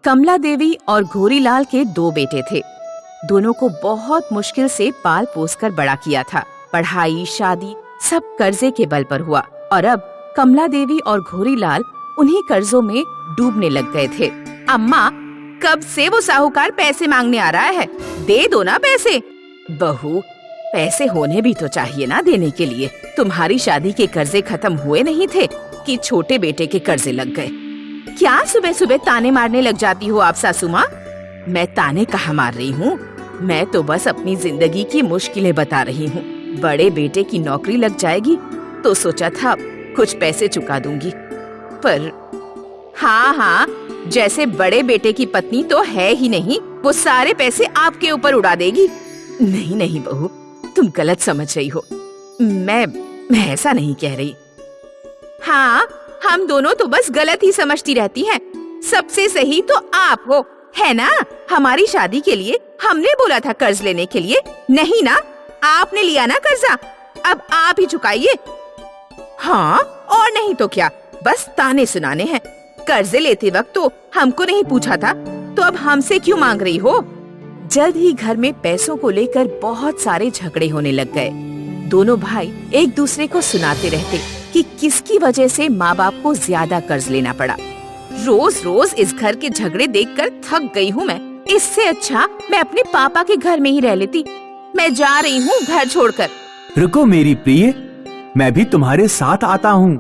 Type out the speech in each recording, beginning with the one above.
कमला देवी और घोरीलाल के 2 बेटे थे। दोनों को बहुत मुश्किल से पाल पोस कर बड़ा किया था। पढ़ाई, शादी सब कर्जे के बल पर हुआ और अब कमला देवी और घोरीलाल उन्हीं कर्जों में डूबने लग गए थे। अम्मा, कब से वो साहूकार पैसे मांगने आ रहा है, दे दो ना पैसे। बहू, पैसे होने भी तो चाहिए ना देने के लिए। तुम्हारी शादी के कर्जे खत्म हुए नहीं थे कि छोटे बेटे के कर्जे लग गए। क्या सुबह सुबह ताने मारने लग जाती हो आप सासू माँ? मैं ताने कहाँ मार रही हूँ, मैं तो बस अपनी जिंदगी की मुश्किलें बता रही हूँ। बड़े बेटे की नौकरी लग जाएगी तो सोचा था कुछ पैसे चुका दूंगी, पर हाँ, जैसे बड़े बेटे की पत्नी तो है ही नहीं, वो सारे पैसे आपके ऊपर उड़ा देगी। नहीं बहू, तुम गलत समझ रही हो। मैं ऐसा नहीं कह रही। हाँ, हम दोनों तो बस गलत ही समझती रहती हैं। सबसे सही तो आप हो, है ना? हमारी शादी के लिए हमने बोला था कर्ज लेने के लिए, नहीं ना? आपने लिया ना कर्जा, अब आप ही चुकाइए। हाँ, और नहीं तो क्या, बस ताने सुनाने हैं। कर्जे लेते वक्त तो हमको नहीं पूछा था, तो अब हमसे क्यों मांग रही हो? जल्द ही घर में पैसों को लेकर बहुत सारे झगड़े होने लग गए। दोनों भाई एक दूसरे को सुनाते रहते कि किसकी वजह से माँ बाप को ज्यादा कर्ज लेना पड़ा। रोज रोज इस घर के झगड़े देखकर थक गई हूँ मैं। इससे अच्छा मैं अपने पापा के घर में ही रह लेती। मैं जा रही हूँ घर छोड़कर। रुको मेरी प्रिय, मैं भी तुम्हारे साथ आता हूँ।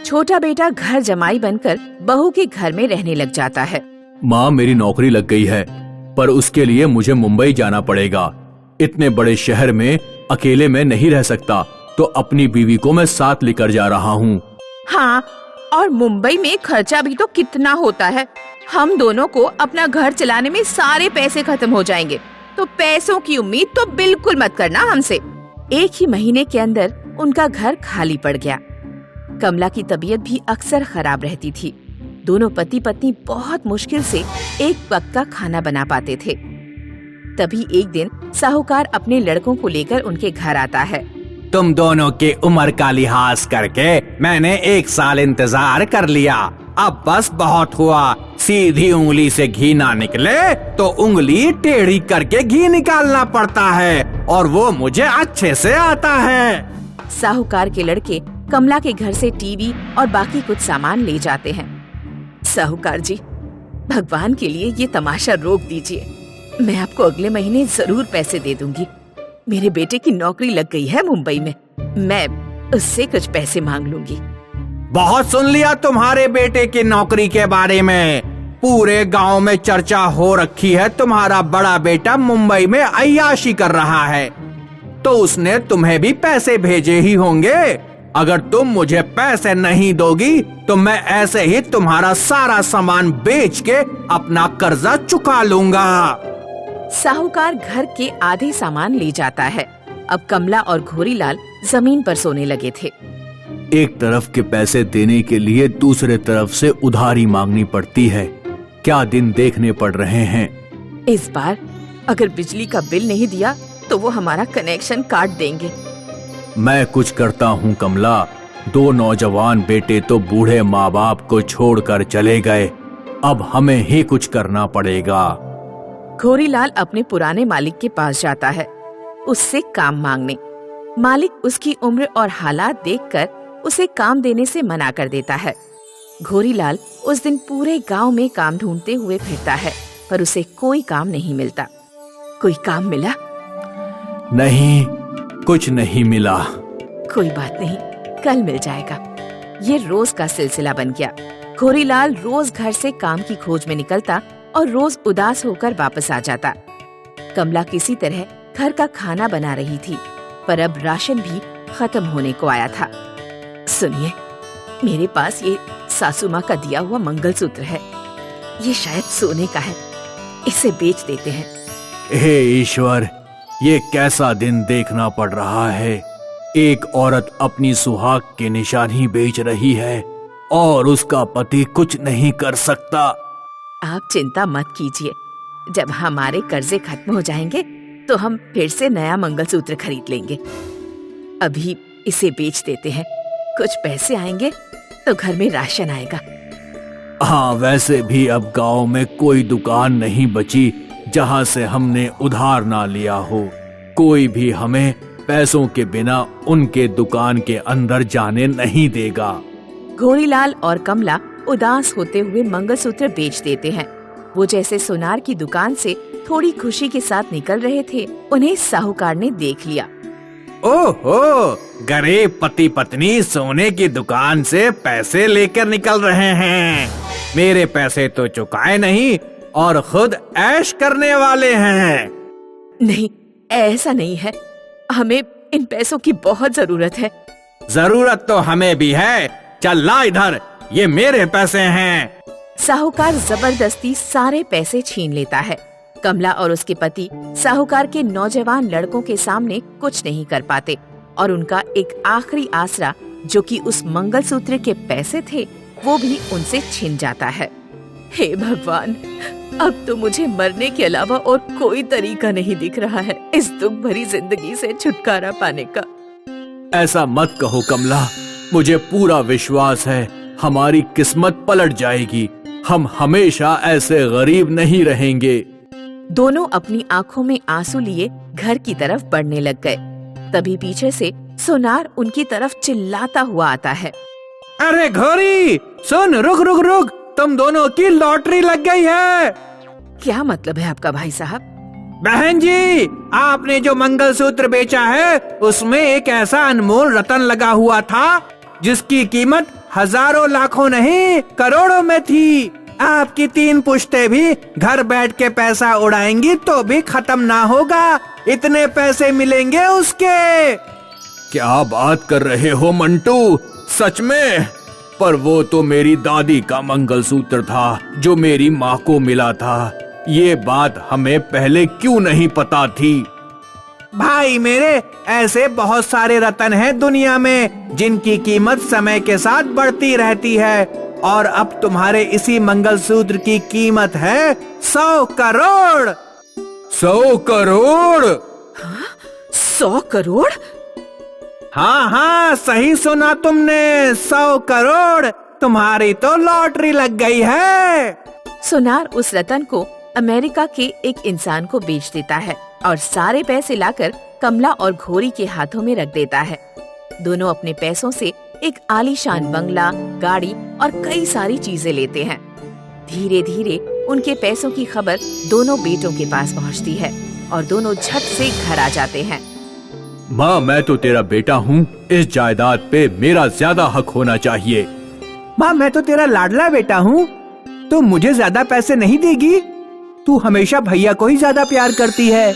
छोटा बेटा घर जमाई बनकर बहू के घर में रहने लग जाता है। माँ, मेरी नौकरी लग गई है, पर उसके लिए मुझे मुंबई जाना पड़ेगा। इतने बड़े शहर में अकेले मैं नहीं रह सकता, तो अपनी बीवी को मैं साथ लेकर जा रहा हूँ। हाँ, और मुंबई में खर्चा भी तो कितना होता है। हम दोनों को अपना घर चलाने में सारे पैसे खत्म हो जाएंगे, तो पैसों की उम्मीद तो बिल्कुल मत करना हमसे। एक ही महीने के अंदर उनका घर खाली पड़ गया। कमला की तबीयत भी अक्सर खराब रहती थी। दोनों पति पत्नी बहुत मुश्किल से एक वक्त का खाना बना पाते थे। तभी एक दिन साहूकार अपने लड़कों को लेकर उनके घर आता है। तुम दोनों के उम्र का लिहाज करके मैंने 1 साल इंतजार कर लिया। अब बस बहुत हुआ। सीधी उंगली से घी ना निकले तो उंगली टेढ़ी करके घी निकालना पड़ता है, और वो मुझे अच्छे से आता है। साहूकार के लड़के कमला के घर से टीवी और बाकी कुछ सामान ले जाते हैं। साहूकार जी, भगवान के लिए ये तमाशा रोक दीजिए। मैं आपको अगले महीने जरूर पैसे दे दूंगी। मेरे बेटे की नौकरी लग गई है मुंबई में, मैं उससे कुछ पैसे मांग लूंगी। बहुत सुन लिया तुम्हारे बेटे की नौकरी के बारे में। पूरे गांव में चर्चा हो रखी है तुम्हारा बड़ा बेटा मुंबई में अय्याशी कर रहा है, तो उसने तुम्हें भी पैसे भेजे ही होंगे। अगर तुम मुझे पैसे नहीं दोगी तो मैं ऐसे ही तुम्हारा सारा सामान बेच के अपना कर्जा चुका लूंगा। साहूकार घर के आधे सामान ले जाता है। अब कमला और घोरीलाल जमीन पर सोने लगे थे। एक तरफ के पैसे देने के लिए दूसरे तरफ से उधारी मांगनी पड़ती है। क्या दिन देखने पड़ रहे हैं। इस बार अगर बिजली का बिल नहीं दिया तो वो हमारा कनेक्शन काट देंगे। मैं कुछ करता हूँ कमला। 2 नौजवान बेटे तो बूढ़े माँ बाप को छोड़कर चले गए, अब हमें ही कुछ करना पड़ेगा। घोरीलाल अपने पुराने मालिक के पास जाता है, उससे काम मांगने। मालिक उसकी उम्र और हालात देखकर उसे काम देने से मना कर देता है। घोरीलाल उस दिन पूरे गांव में काम ढूंढते हुए फिरता है, पर उसे कोई काम नहीं मिलता। कोई काम मिला? नहीं, कुछ नहीं मिला। कोई बात नहीं, कल मिल जाएगा। ये रोज का सिलसिला बन गया। घोरीलाल रोज घर से काम की खोज में निकलता और रोज उदास होकर वापस आ जाता। कमला किसी तरह घर का खाना बना रही थी, पर अब राशन भी खत्म होने को आया था। सुनिए, मेरे पास ये सासू माँ का दिया हुआ मंगलसूत्र है। ये शायद सोने का है, इसे बेच देते हैं। हे ईश्वर, ये कैसा दिन देखना पड़ रहा है। एक औरत अपनी सुहाग की निशानी बेच रही है और उसका पति कुछ नहीं कर सकता। आप चिंता मत कीजिए, जब हमारे कर्जे खत्म हो जाएंगे तो हम फिर से नया मंगलसूत्र खरीद लेंगे। अभी इसे बेच देते हैं, कुछ पैसे आएंगे तो घर में राशन आएगा। हाँ, वैसे भी अब गांव में कोई दुकान नहीं बची जहाँ से हमने उधार ना लिया हो। कोई भी हमें पैसों के बिना उनके दुकान के अंदर जाने नहीं देगा। घोड़ीलाल और कमला उदास होते हुए मंगलसूत्र बेच देते हैं। वो जैसे सोनार की दुकान से थोड़ी खुशी के साथ निकल रहे थे, उन्हें साहूकार ने देख लिया। ओहो, गरीब पति पत्नी सोने की दुकान से पैसे लेकर निकल रहे हैं। मेरे पैसे तो चुकाए नहीं और खुद ऐश करने वाले हैं। नहीं, ऐसा नहीं है, हमें इन पैसों की बहुत जरूरत है। जरूरत तो हमें भी है। चल ला इधर, ये मेरे पैसे हैं। साहूकार जबरदस्ती सारे पैसे छीन लेता है। कमला और उसके पति साहूकार के नौजवान लड़कों के सामने कुछ नहीं कर पाते और उनका एक आखिरी आसरा, जो कि उस मंगलसूत्र के पैसे थे, वो भी उनसे छिन जाता है। हे भगवान, अब तो मुझे मरने के अलावा और कोई तरीका नहीं दिख रहा है इस दुख भरी जिंदगी से छुटकारा पाने का। ऐसा मत कहो कमला, मुझे पूरा विश्वास है हमारी किस्मत पलट जाएगी। हम हमेशा ऐसे गरीब नहीं रहेंगे। दोनों अपनी आंखों में आंसू लिए घर की तरफ बढ़ने लग गए। तभी पीछे से सोनार उनकी तरफ चिल्लाता हुआ आता है। अरे घोरी, सुन, रुक रुक रुक, तुम दोनों की लॉटरी लग गई है। क्या मतलब है आपका भाई साहब? बहन जी, आपने जो मंगलसूत्र बेचा है उसमें एक ऐसा अनमोल रतन लगा हुआ था जिसकी कीमत हजारों लाखों नहीं करोड़ों में थी। आपकी 3 पुश्ते भी घर बैठ के पैसा उड़ाएंगी तो भी खत्म ना होगा, इतने पैसे मिलेंगे उसके। क्या बात कर रहे हो मंटू, सच में? पर वो तो मेरी दादी का मंगलसूत्र था जो मेरी माँ को मिला था। ये बात हमें पहले क्यों नहीं पता थी? भाई मेरे, ऐसे बहुत सारे रतन हैं दुनिया में जिनकी कीमत समय के साथ बढ़ती रहती है, और अब तुम्हारे इसी मंगलसूत्र की कीमत है 100 करोड़। 100 करोड़? 100 करोड़? हाँ हाँ, सही सुना तुमने, 100 करोड़। तुम्हारी तो लॉटरी लग गई है। सोनार उस रतन को अमेरिका के एक इंसान को बेच देता है और सारे पैसे लाकर कमला और घोरी के हाथों में रख देता है। दोनों अपने पैसों से एक आलीशान बंगला, गाड़ी और कई सारी चीजें लेते हैं। धीरे धीरे उनके पैसों की खबर दोनों बेटों के पास पहुंचती है और दोनों झट से घर आ जाते हैं। माँ, मैं तो तेरा बेटा हूँ, इस जायदाद पे मेरा ज्यादा हक होना चाहिए। माँ, मैं तो तेरा लाडला बेटा हूँ, तो मुझे ज्यादा पैसे नहीं देगी? तू हमेशा भैया को ही ज्यादा प्यार करती है।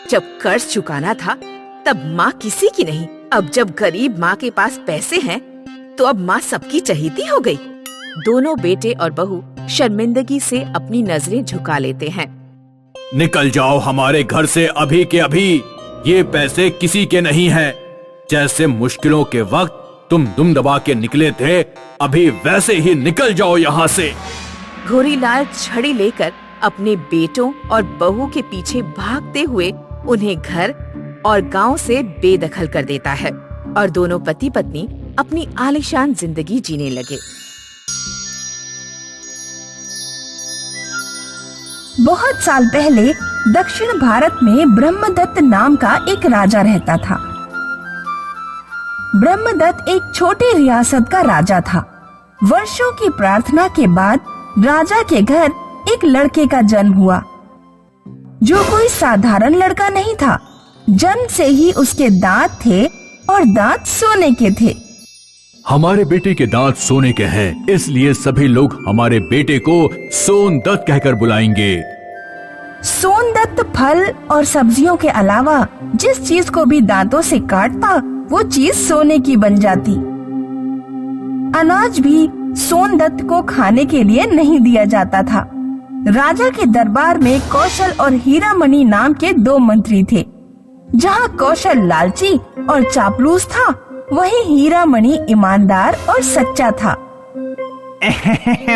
जब कर्ज चुकाना था तब माँ किसी की नहीं, अब जब गरीब माँ के पास पैसे हैं तो अब माँ सबकी चहेती हो गई। दोनों बेटे और बहू शर्मिंदगी से अपनी नजरें झुका लेते हैं। निकल जाओ हमारे घर से अभी के अभी। ये पैसे किसी के नहीं हैं। जैसे मुश्किलों के वक्त तुम दुम दबा के निकले थे, अभी वैसे ही निकल जाओ यहाँ से। घोरीलाल छड़ी लेकर अपने बेटों और बहू के पीछे भागते हुए उन्हें घर और गांव से बेदखल कर देता है और दोनों पति पत्नी अपनी आलीशान जिंदगी जीने लगे। बहुत साल पहले दक्षिण भारत में ब्रह्मदत्त नाम का एक राजा रहता था। ब्रह्मदत्त एक छोटी रियासत का राजा था। वर्षों की प्रार्थना के बाद राजा के घर एक लड़के का जन्म हुआ, जो कोई साधारण लड़का नहीं था। जन्म से ही उसके दांत थे और दांत सोने के थे। हमारे बेटे के दांत सोने के हैं, इसलिए सभी लोग हमारे बेटे को सोनदत्त कहकर बुलाएंगे। सोनदत्त फल और सब्जियों के अलावा जिस चीज को भी दांतों से काटता वो चीज सोने की बन जाती। अनाज भी सोनदत्त को खाने के लिए नहीं दिया जाता था। राजा के दरबार में कौशल और हीरामणि नाम के 2 मंत्री थे। जहाँ कौशल लालची और चापलूस था, वहीं हीरामणि ईमानदार और सच्चा था।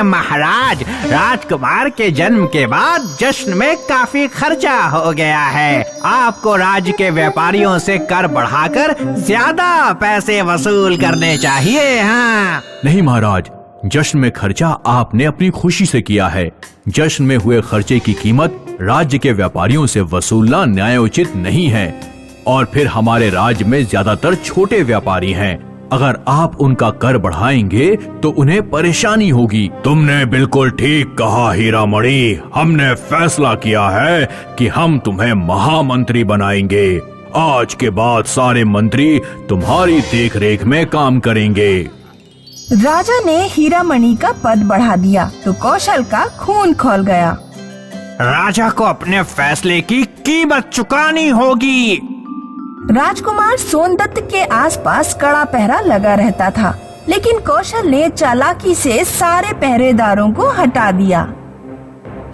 महाराज, राजकुमार के जन्म के बाद जश्न में काफी खर्चा हो गया है। आपको राज्य के व्यापारियों से कर बढ़ाकर ज्यादा पैसे वसूल करने चाहिए। हाँ। नहीं महाराज, जश्न में खर्चा आपने अपनी खुशी से किया है। जश्न में हुए खर्चे की कीमत राज्य के व्यापारियों से वसूलना न्यायोचित नहीं है। और फिर हमारे राज्य में ज्यादातर छोटे व्यापारी हैं। अगर आप उनका कर बढ़ाएंगे तो उन्हें परेशानी होगी। तुमने बिल्कुल ठीक कहा हीरामणि। हमने फैसला किया है कि हम तुम्हें महामंत्री बनाएंगे। आज के बाद सारे मंत्री तुम्हारी देखरेख में काम करेंगे। राजा ने हीरामणि का पद बढ़ा दिया तो कौशल का खून खौल गया। राजा को अपने फैसले की कीमत चुकानी होगी। राजकुमार सोनदत्त के आसपास कड़ा पहरा लगा रहता था, लेकिन कौशल ने चालाकी से सारे पहरेदारों को हटा दिया।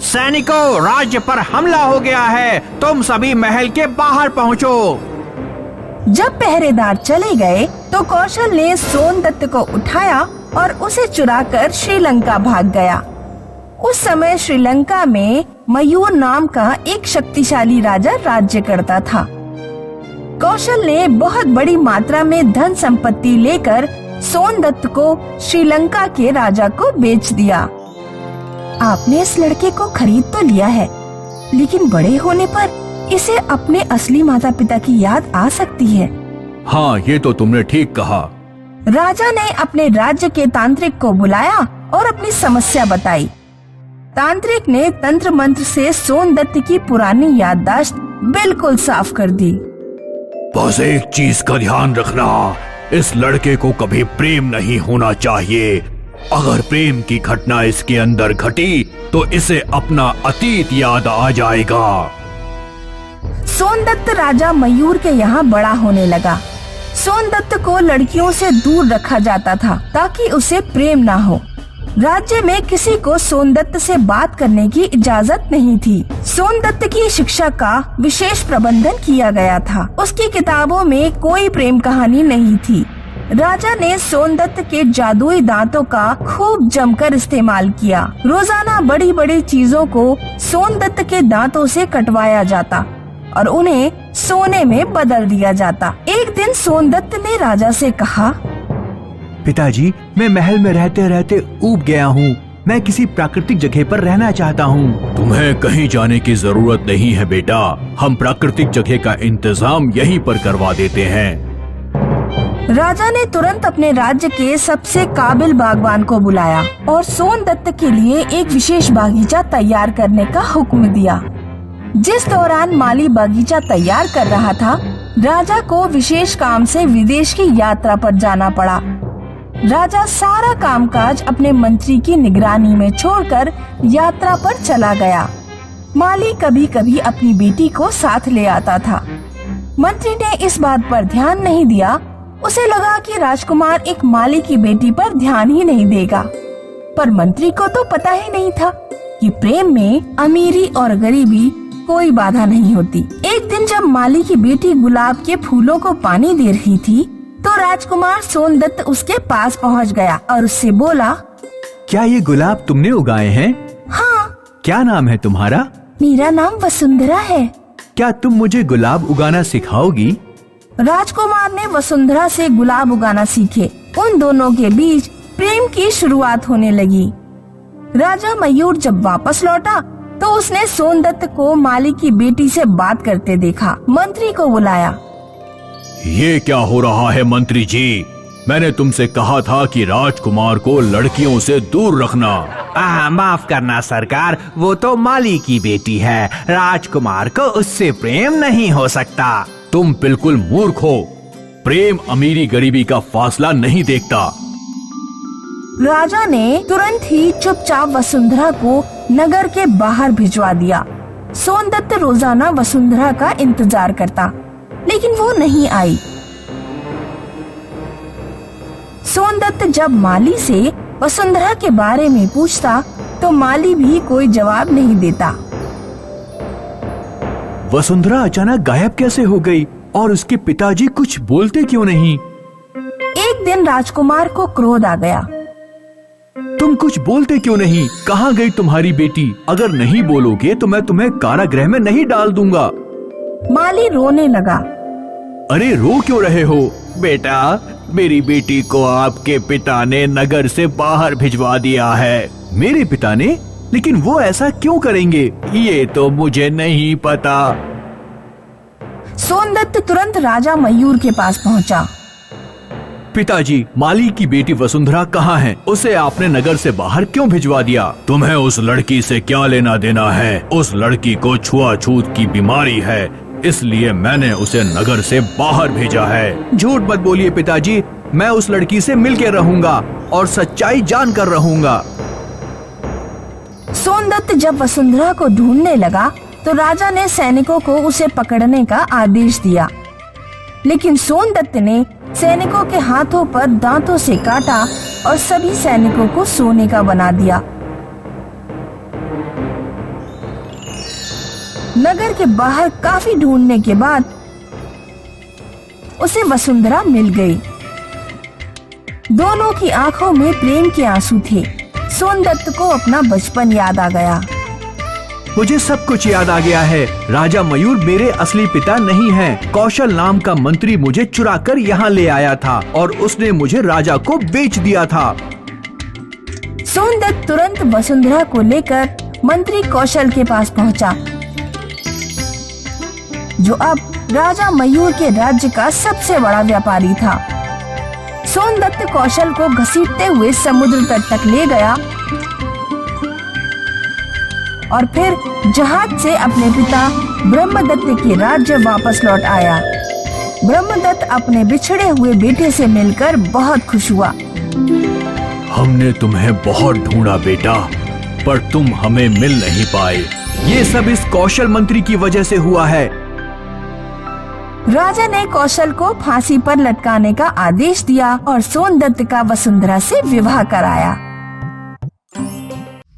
सैनिकों, राज्य पर हमला हो गया है, तुम सभी महल के बाहर पहुंचो। जब पहरेदार चले गए तो कौशल ने सोनदत्त को उठाया और उसे चुराकर श्रीलंका भाग गया। उस समय श्रीलंका में मयूर नाम का एक शक्तिशाली राजा राज्य करता था। कौशल ने बहुत बड़ी मात्रा में धन संपत्ति लेकर सोनदत्त को श्रीलंका के राजा को बेच दिया। आपने इस लड़के को खरीद तो लिया है, लेकिन बड़े होने पर इसे अपने असली माता पिता की याद आ सकती है। हाँ, ये तो तुमने ठीक कहा। राजा ने अपने राज्य के तांत्रिक को बुलाया और अपनी समस्या बताई। तांत्रिक ने तंत्र मंत्र से सोनदत्त की पुरानी याददाश्त बिल्कुल साफ कर दी। बस एक चीज का ध्यान रखना, इस लड़के को कभी प्रेम नहीं होना चाहिए। अगर प्रेम की घटना इसके अंदर घटी तो इसे अपना अतीत याद आ जाएगा। सोनदत्त राजा मयूर के यहाँ बड़ा होने लगा। सोनदत्त को लड़कियों से दूर रखा जाता था ताकि उसे प्रेम ना हो। राज्य में किसी को सोनदत्त से बात करने की इजाजत नहीं थी। सोनदत्त की शिक्षा का विशेष प्रबंधन किया गया था। उसकी किताबों में कोई प्रेम कहानी नहीं थी। राजा ने सोनदत्त के जादुई दांतों का खूब जमकर इस्तेमाल किया। रोजाना बड़ी बड़ी चीजों को सोनदत्त के दांतों से कटवाया जाता और उन्हें सोने में बदल दिया जाता। एक दिन सोनदत्त ने राजा से कहा, पिताजी, मैं महल में रहते रहते ऊब गया हूँ। मैं किसी प्राकृतिक जगह पर रहना चाहता हूँ। तुम्हें कहीं जाने की जरूरत नहीं है बेटा, हम प्राकृतिक जगह का इंतजाम यहीं पर करवा देते हैं। राजा ने तुरंत अपने राज्य के सबसे काबिल बागवान को बुलाया और सोनदत्त के लिए एक विशेष बागीचा तैयार करने का हुक्म दिया। जिस दौरान माली बागीचा तैयार कर रहा था, राजा को विशेष काम से विदेश की यात्रा पर जाना पड़ा। राजा सारा कामकाज अपने मंत्री की निगरानी में छोड़कर यात्रा पर चला गया। माली कभी कभी अपनी बेटी को साथ ले आता था। मंत्री ने इस बात पर ध्यान नहीं दिया। उसे लगा कि राजकुमार एक माली की बेटी पर ध्यान ही नहीं देगा, पर मंत्री को तो पता ही नहीं था कि प्रेम में अमीरी और गरीबी कोई बाधा नहीं होती। एक दिन जब माली की बेटी गुलाब के फूलों को पानी दे रही थी तो राजकुमार सोनदत्त उसके पास पहुंच गया और उससे बोला, क्या ये गुलाब तुमने उगाए हैं? हाँ। क्या नाम है तुम्हारा? मेरा नाम वसुंधरा है। क्या तुम मुझे गुलाब उगाना सिखाओगी? राजकुमार ने वसुंधरा से गुलाब उगाना सीखे। उन दोनों के बीच प्रेम की शुरुआत होने लगी। राजा मयूर जब वापस लौटा तो उसने सोनदत्त को माली की बेटी से बात करते देखा। मंत्री को बुलाया। ये क्या हो रहा है मंत्री जी? मैंने तुमसे कहा था कि राजकुमार को लड़कियों से दूर रखना। माफ करना सरकार, वो तो माली की बेटी है। राजकुमार को उससे प्रेम नहीं हो सकता। तुम बिल्कुल मूर्ख हो। प्रेम अमीरी गरीबी का फासला नहीं देखता। राजा ने तुरंत ही चुपचाप वसुंधरा को नगर के बाहर भिजवा दिया। सोनदत्त रोजाना वसुंधरा का इंतजार करता, लेकिन वो नहीं आई। सोनदत्त जब माली से वसुंधरा के बारे में पूछता तो माली भी कोई जवाब नहीं देता। वसुंधरा अचानक गायब कैसे हो गई और उसके पिताजी कुछ बोलते क्यों नहीं? एक दिन राजकुमार को क्रोध आ गया। तुम कुछ बोलते क्यों नहीं? कहाँ गई तुम्हारी बेटी? अगर नहीं बोलोगे तो मैं तुम्हें कारागृह में नहीं डाल दूंगा। माली रोने लगा। अरे रो क्यों रहे हो? बेटा, मेरी बेटी को आपके पिता ने नगर से बाहर भिजवा दिया है। मेरे पिता ने? लेकिन वो ऐसा क्यों करेंगे? ये तो मुझे नहीं पता। सोनदत्त तुरंत राजा मयूर के पास पहुंचा। पिताजी, माली की बेटी वसुंधरा कहाँ है? उसे आपने नगर से बाहर क्यों भिजवा दिया? तुम्हें उस लड़की से क्या लेना देना है? उस लड़की को छुआछूत की बीमारी है, इसलिए मैंने उसे नगर से बाहर भेजा है। झूठ मत बोलिए पिताजी, मैं उस लड़की से मिलकर रहूंगा और सच्चाई जानकर रहूंगा। सोनदत्त जब वसुंधरा को ढूंढने लगा तो राजा ने सैनिकों को उसे पकड़ने का आदेश दिया, लेकिन सोनदत्त ने सैनिकों के हाथों पर दांतों से काटा और सभी सैनिकों को सोने का बना दिया। नगर के बाहर काफी ढूंढने के बाद उसे वसुंधरा मिल गई। दोनों की आंखों में प्रेम के आंसू थे। सोनदत्त को अपना बचपन याद आ गया। मुझे सब कुछ याद आ गया है। राजा मयूर मेरे असली पिता नहीं हैं। कौशल नाम का मंत्री मुझे चुराकर यहाँ ले आया था और उसने मुझे राजा को बेच दिया था। सोनदत्त तुरंत वसुंधरा को लेकर मंत्री कौशल के पास पहुंचा, जो अब राजा मयूर के राज्य का सबसे बड़ा व्यापारी था। सोनदत्त कौशल को घसीटते हुए समुद्र तट तक ले गया और फिर जहाज से अपने पिता ब्रह्मदत्त के राज्य वापस लौट आया। ब्रह्मदत्त अपने बिछड़े हुए बेटे से मिलकर बहुत खुश हुआ। हमने तुम्हें बहुत ढूंढा बेटा, पर तुम हमें मिल नहीं पाए। ये सब इस कौशल मंत्री की वजह से हुआ है। राजा ने कौशल को फांसी पर लटकाने का आदेश दिया और सोनदत्त का वसुंधरा से विवाह कराया।